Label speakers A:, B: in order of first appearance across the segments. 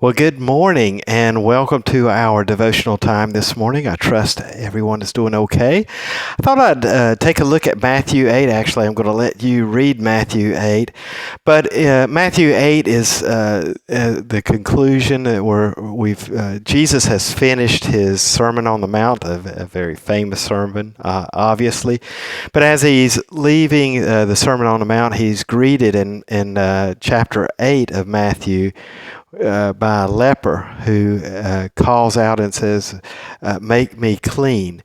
A: Well, good morning and welcome to our devotional time this morning. I trust everyone is doing okay. I thought I'd take a look at Matthew 8. Actually, I'm going to let you read Matthew 8. But Matthew 8 is the conclusion where Jesus has finished his Sermon on the Mount, a very famous sermon, obviously. But as he's leaving the Sermon on the Mount, he's greeted in chapter 8 of Matthew by a leper who calls out and says, make me clean.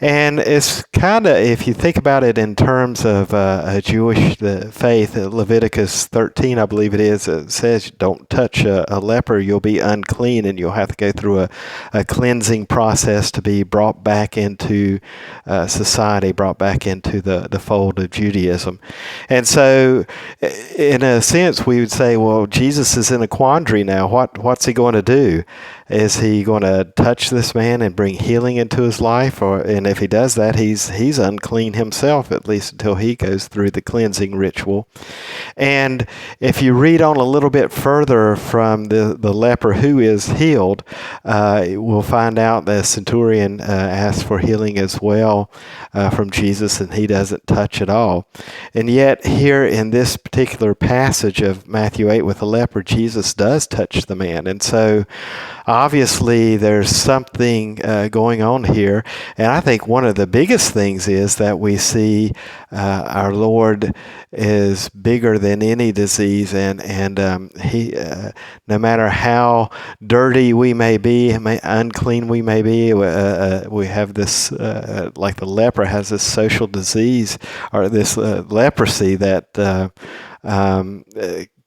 A: And it's kind of, if you think about it in terms of a Jewish faith, Leviticus 13, I believe it is, it says don't touch a leper, you'll be unclean and you'll have to go through a cleansing process to be brought back into society, brought back into the fold of Judaism. And so, in a sense, we would say, well, Jesus is in a quandary now. What's he going to do? Is he going to touch this man and bring healing into his life? And if he does that, he's unclean himself, at least until he goes through the cleansing ritual. And if you read on a little bit further from the leper who is healed, we'll find out the centurion asks for healing as well from Jesus, and he doesn't touch at all. And yet here in this particular passage of Matthew 8 with the leper, Jesus does touch the man. And so obviously there's something going on here. And I think one of the biggest things is that we see our Lord is bigger than any disease, and he, no matter how dirty we may be, unclean we may be, we have this, like the leper has this social disease or this leprosy that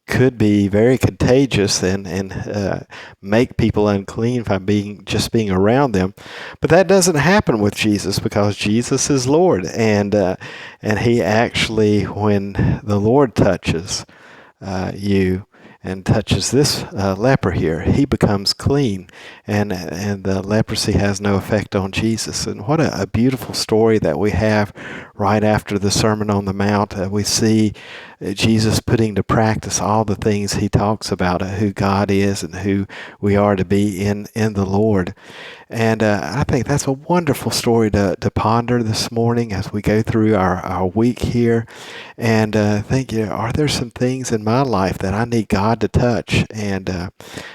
A: could be very contagious and make people unclean by just being around them. But that doesn't happen with Jesus, because Jesus is Lord, and he actually, when the Lord touches you and touches this leper here, he becomes clean, and the leprosy has no effect on Jesus. And what a beautiful story that we have right after the Sermon on the Mount. We see Jesus putting to practice all the things he talks about, who God is and who we are to be in the Lord. And I think that's a wonderful story to ponder this morning as we go through our week here, and think, are there some things in my life that I need God to touch? And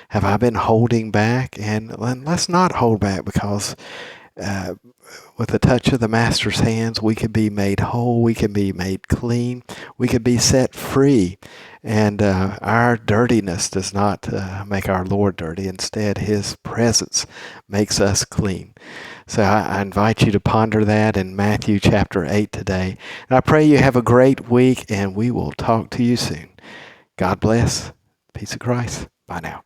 A: have I been holding back? And let's not hold back, because with the touch of the Master's hands, we can be made whole, we can be made clean, we can be set free. And our dirtiness does not make our Lord dirty. Instead, his presence makes us clean. So I invite you to ponder that in Matthew chapter 8 today. And I pray you have a great week, and we will talk to you soon. God bless. Peace of Christ. Bye now.